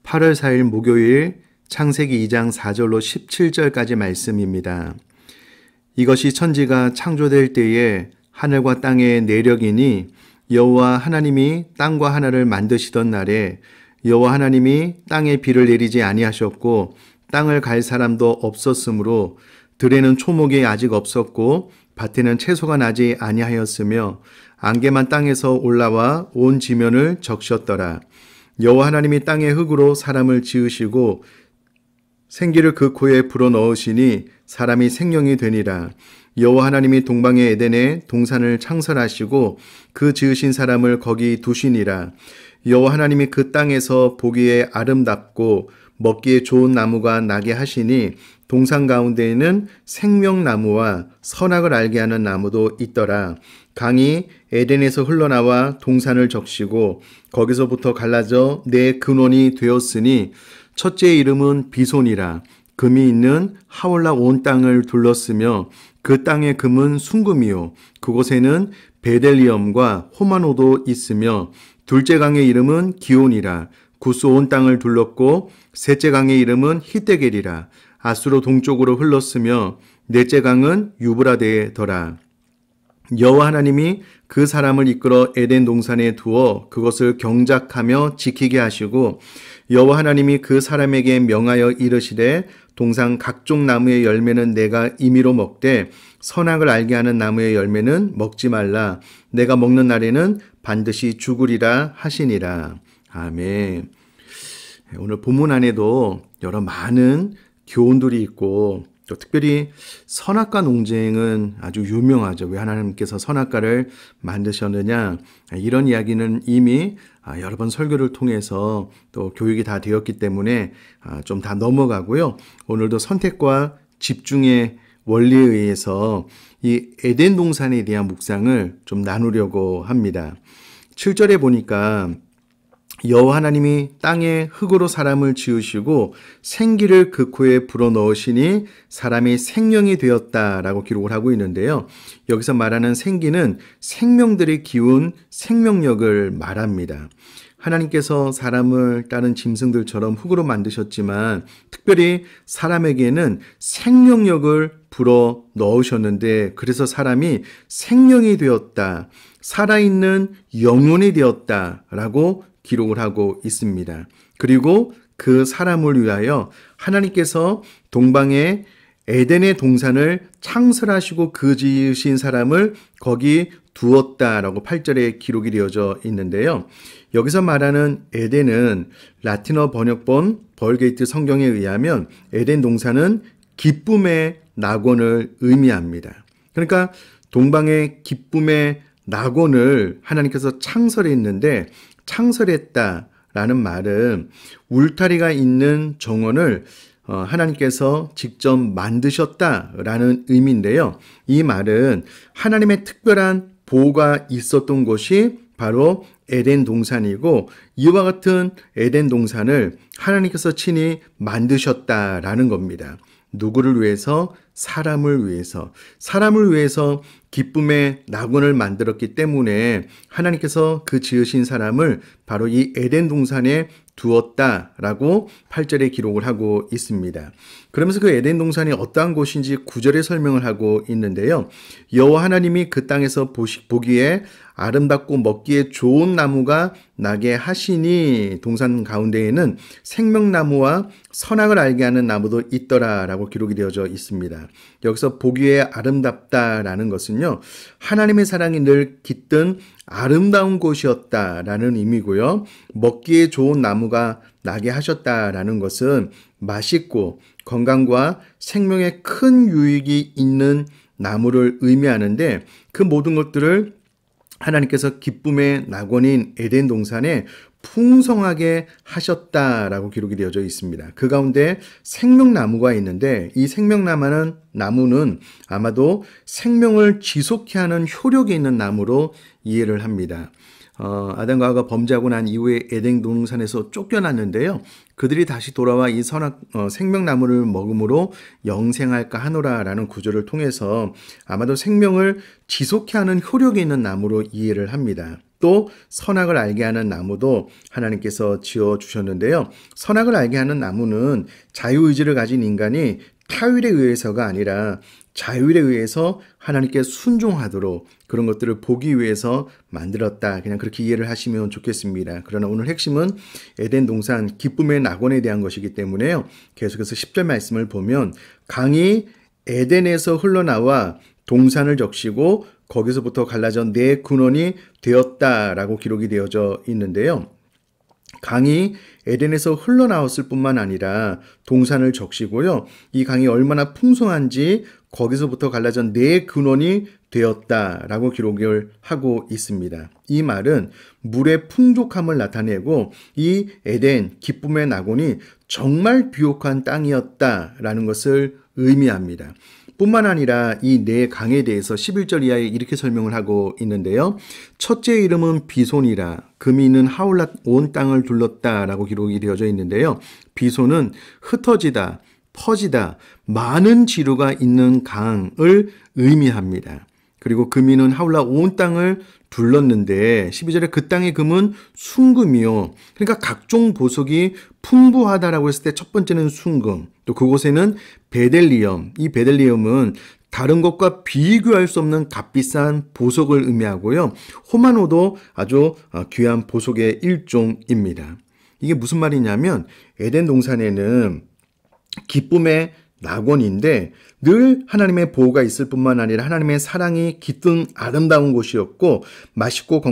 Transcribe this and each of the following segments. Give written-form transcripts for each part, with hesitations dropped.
8월 4일 목요일 창세기 2장 4절로 17절까지 말씀입니다. 이것이 천지가 창조될 때에 하늘과 땅의 내력이니 여호와 하나님이 땅과 하늘을 만드시던 날에 여호와 하나님이 땅에 비를 내리지 아니하셨고 땅을 갈 사람도 없었으므로 들에는 초목이 아직 없었고 밭에는 채소가 나지 아니하였으며 안개만 땅에서 올라와 온 지면을 적셨더라. 여호와 하나님이 땅의 흙으로 사람을 지으시고 생기를 그 코에 불어넣으시니 사람이 생명이 되니라. 여호와 하나님이 동방의 에덴에 동산을 창설하시고 그 지으신 사람을 거기 두시니라. 여호와 하나님이 그 땅에서 보기에 아름답고 먹기에 좋은 나무가 나게 하시니 동산 가운데에는 생명나무와 선악을 알게 하는 나무도 있더라. 강이 에덴에서 흘러나와 동산을 적시고 거기서부터 갈라져 네 근원이 되었으니 첫째의 이름은 비손이라. 금이 있는 하올라 온 땅을 둘렀으며 그 땅의 금은 순금이요 그곳에는 베델리엄과 호마노도 있으며 둘째 강의 이름은 기온이라. 구스 온 땅을 둘렀고 셋째 강의 이름은 히데겔이라. 아수로 동쪽으로 흘렀으며 넷째 강은 유브라데더라. 여호와 하나님이 그 사람을 이끌어 에덴 동산에 두어 그것을 경작하며 지키게 하시고 여호와 하나님이 그 사람에게 명하여 이르시되 동산 각종 나무의 열매는 내가 임의로 먹되 선악을 알게 하는 나무의 열매는 먹지 말라. 내가 먹는 날에는 반드시 죽으리라 하시니라. 아멘. 오늘 본문 안에도 여러 많은 교훈들이 있고 또 특별히 선악과 논쟁은 아주 유명하죠. 왜 하나님께서 선악과를 만드셨느냐. 이런 이야기는 이미 여러 번 설교를 통해서 또 교육이 다 되었기 때문에 좀 다 넘어가고요. 오늘도 선택과 집중의 원리에 의해서 이 에덴 동산에 대한 묵상을 좀 나누려고 합니다. 7절에 보니까 여호와 하나님이 땅에 흙으로 사람을 지으시고 생기를 그 코에 불어넣으시니 사람이 생명이 되었다라고 기록을 하고 있는데요. 여기서 말하는 생기는 생명들이 기운 생명력을 말합니다. 하나님께서 사람을 다른 짐승들처럼 흙으로 만드셨지만 특별히 사람에게는 생명력을 불어 넣으셨는데 그래서 사람이 생명이 되었다, 살아있는 영혼이 되었다라고 기록을 하고 있습니다. 그리고 그 사람을 위하여 하나님께서 동방의 에덴의 동산을 창설하시고 그 지으신 사람을 거기 두었다라고 8절에 기록이 되어져 있는데요. 여기서 말하는 에덴은 라틴어 번역본 벌게이트 성경에 의하면 에덴 동산은 기쁨의 낙원을 의미합니다. 그러니까 동방의 기쁨의 낙원을 하나님께서 창설했는데 창설했다라는 말은 울타리가 있는 정원을 하나님께서 직접 만드셨다라는 의미인데요. 이 말은 하나님의 특별한 보호가 있었던 곳이 바로 에덴 동산이고 이와 같은 에덴 동산을 하나님께서 친히 만드셨다라는 겁니다. 누구를 위해서? 사람을 위해서 기쁨의 낙원을 만들었기 때문에 하나님께서 그 지으신 사람을 바로 이 에덴 동산에 두었다라고 8절에 기록을 하고 있습니다. 그러면서 그 에덴 동산이 어떠한 곳인지 9절에 설명을 하고 있는데요. 여호와 하나님이 그 땅에서 보기에 아름답고 먹기에 좋은 나무가 나게 하시니 동산 가운데에는 생명나무와 선악을 알게 하는 나무도 있더라라고 기록이 되어져 있습니다. 여기서 보기에 아름답다라는 것은요. 하나님의 사랑이 늘 깃든 아름다운 곳이었다라는 의미고요. 먹기에 좋은 나무가 나게 하셨다라는 것은 맛있고 건강과 생명에 큰 유익이 있는 나무를 의미하는데 그 모든 것들을 하나님께서 기쁨의 낙원인 에덴 동산에 풍성하게 하셨다라고 기록이 되어져 있습니다. 그 가운데 생명나무가 있는데 이 생명나무는 아마도 생명을 지속케 하는 효력이 있는 나무로 이해를 합니다. 아담과 하와가 범죄하고 난 이후에 에덴 동산에서 쫓겨났는데요. 그들이 다시 돌아와 이 생명나무를 먹음으로 영생할까 하노라라는 구절을 통해서 아마도 생명을 지속케 하는 효력이 있는 나무로 이해를 합니다. 또 선악을 알게 하는 나무도 하나님께서 지어주셨는데요. 선악을 알게 하는 나무는 자유의지를 가진 인간이 타율에 의해서가 아니라 자율에 의해서 하나님께 순종하도록 그런 것들을 보기 위해서 만들었다. 그냥 그렇게 이해를 하시면 좋겠습니다. 그러나 오늘 핵심은 에덴 동산 기쁨의 낙원에 대한 것이기 때문에요. 계속해서 10절 말씀을 보면 강이 에덴에서 흘러나와 동산을 적시고 거기서부터 갈라져 네 근원이 되었다라고 기록이 되어져 있는데요. 강이 에덴에서 흘러나왔을 뿐만 아니라 동산을 적시고요. 이 강이 얼마나 풍성한지 거기서부터 갈라져 네 근원이 되었다라고 기록을 하고 있습니다. 이 말은 물의 풍족함을 나타내고 이 에덴 기쁨의 낙원이 정말 비옥한 땅이었다라는 것을 의미합니다. 뿐만 아니라 이 네 강에 대해서 11절 이하에 이렇게 설명을 하고 있는데요. 첫째 이름은 비손이라 금이 있는 하울랏 온 땅을 둘렀다라고 기록이 되어져 있는데요. 비손은 흩어지다, 퍼지다, 많은 지류가 있는 강을 의미합니다. 그리고 금이는 하울랏 온 땅을 둘렀는데 12절에 그 땅의 금은 순금이요. 그러니까 각종 보석이 풍부하다라고 했을 때 첫 번째는 순금, 또 그곳에는 베델리엄, 이 베델리엄은 다른 것과 비교할 수 없는 값비싼 보석을 의미하고요. 호마노도 아주 귀한 보석의 일종입니다. 이게 무슨 말이냐면 에덴 동산에는 기쁨의 낙원인데 늘 하나님의 보호가 있을 뿐만 아니라 하나님의 사랑이 깃든 아름다운 곳이었고 맛있고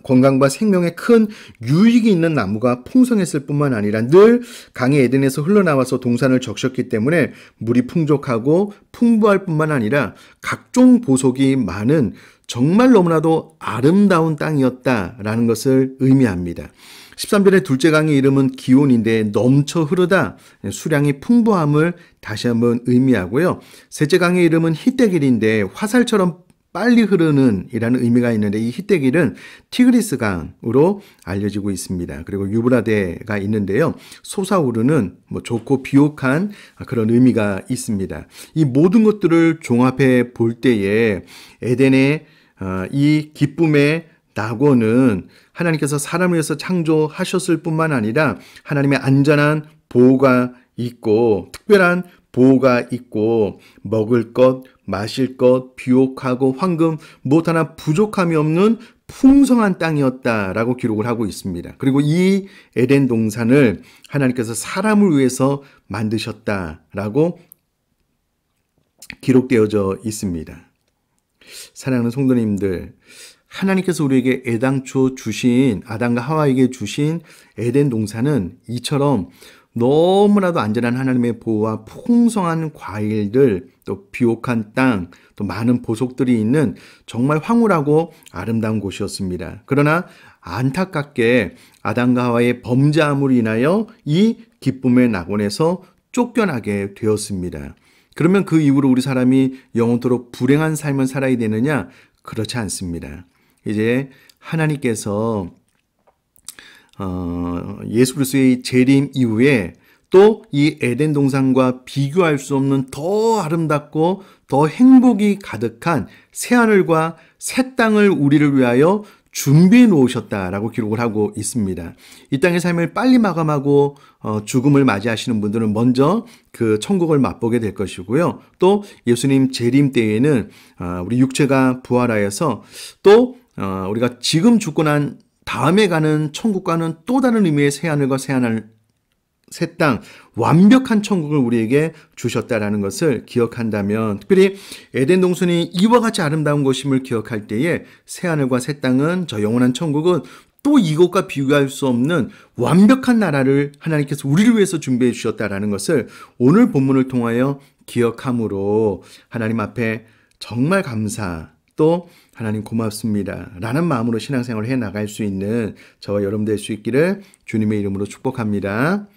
건강과 생명에 큰 유익이 있는 나무가 풍성했을 뿐만 아니라 늘 강의 에덴에서 흘러나와서 동산을 적셨기 때문에 물이 풍족하고 풍부할 뿐만 아니라 각종 보석이 많은 정말 너무나도 아름다운 땅이었다라는 것을 의미합니다. 13절의 둘째 강의 이름은 기온인데 넘쳐 흐르다, 수량이 풍부함을 다시 한번 의미하고요. 셋째 강의 이름은 히데길인데 화살처럼 빨리 흐르는 이라는 의미가 있는데 이 히데길은 티그리스 강으로 알려지고 있습니다. 그리고 유브라데가 있는데요. 솟아오르는 좋고 비옥한 그런 의미가 있습니다. 이 모든 것들을 종합해 볼 때에 에덴의 이 기쁨의 낙원은 하나님께서 사람을 위해서 창조하셨을 뿐만 아니라 하나님의 안전한 보호가 있고 특별한 보호가 있고 먹을 것, 마실 것, 비옥하고 황금 무엇 하나 부족함이 없는 풍성한 땅이었다라고 기록을 하고 있습니다. 그리고 이 에덴 동산을 하나님께서 사람을 위해서 만드셨다라고 기록되어져 있습니다. 사랑하는 성도님들, 하나님께서 우리에게 애당초 주신 아담과 하와에게 주신 에덴 동산은 이처럼 너무나도 안전한 하나님의 보호와 풍성한 과일들, 또 비옥한 땅, 또 많은 보석들이 있는 정말 황홀하고 아름다운 곳이었습니다. 그러나 안타깝게 아담과 하와의 범죄함으로 인하여 이 기쁨의 낙원에서 쫓겨나게 되었습니다. 그러면 그 이후로 우리 사람이 영원토록 불행한 삶을 살아야 되느냐? 그렇지 않습니다. 이제 하나님께서 예수 그리스도의 재림 이후에 또 이 에덴 동산과 비교할 수 없는 더 아름답고 더 행복이 가득한 새하늘과 새 땅을 우리를 위하여 준비해 놓으셨다라고 기록을 하고 있습니다. 이 땅의 삶을 빨리 마감하고 죽음을 맞이하시는 분들은 먼저 그 천국을 맛보게 될 것이고요. 또 예수님 재림 때에는 우리 육체가 부활하여서 또 우리가 지금 죽고 난 다음에 가는 천국과는 또 다른 의미의 새하늘과 새 땅, 완벽한 천국을 우리에게 주셨다라는 것을 기억한다면, 특별히 에덴 동산이 이와 같이 아름다운 것임을 기억할 때에 새하늘과 새 땅은, 저 영원한 천국은 또 이것과 비교할 수 없는 완벽한 나라를 하나님께서 우리를 위해서 준비해 주셨다라는 것을 오늘 본문을 통하여 기억함으로 하나님 앞에 정말 감사, 또 하나님 고맙습니다 라는 마음으로 신앙생활을 해나갈 수 있는 저와 여러분 될 수 있기를 주님의 이름으로 축복합니다.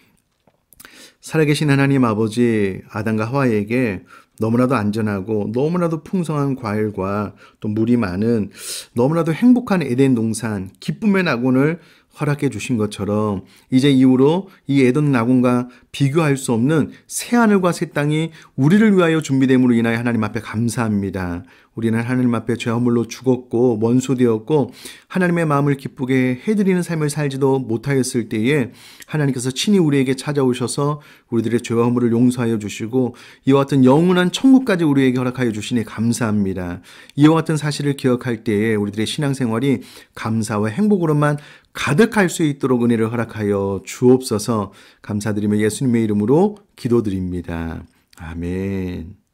살아계신 하나님 아버지, 아담과 하와에게 너무나도 안전하고 너무나도 풍성한 과일과 또 물이 많은 너무나도 행복한 에덴 동산, 기쁨의 낙원을 허락해 주신 것처럼 이제 이후로 이 에덴 낙원과 비교할 수 없는 새 하늘과 새 땅이 우리를 위하여 준비됨으로 인하여 하나님 앞에 감사합니다. 우리는 하나님 앞에 죄 허물로 죽었고 원수되었고 하나님의 마음을 기쁘게 해드리는 삶을 살지도 못하였을 때에 하나님께서 친히 우리에게 찾아오셔서 우리들의 죄와 허물을 용서하여 주시고 이와 같은 영원한 천국까지 우리에게 허락하여 주시니 감사합니다. 이와 같은 사실을 기억할 때에 우리들의 신앙생활이 감사와 행복으로만 가득할 수 있도록 은혜를 허락하여 주옵소서. 감사드리며 예수님의 이름으로 기도드립니다. 아멘.